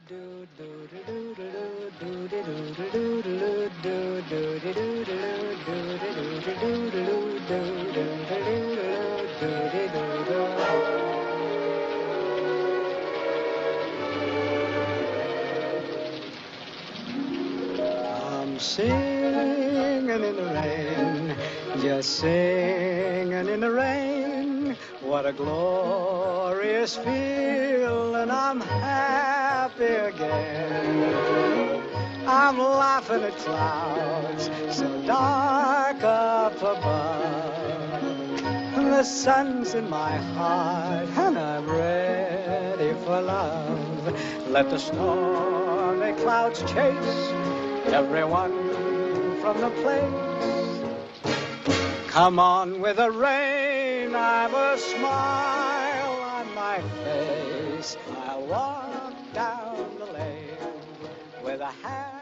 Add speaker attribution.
Speaker 1: I'm singing in the rain, just singing in the rain. What a glorious feeling, I'm happy again. I'm laughing at clouds so dark up above. The sun's in my heart and I'm ready for love. Let the stormy clouds chase everyone from the place. Come on with the rain, I've a smile on my face. I'll walk down the lane with a hand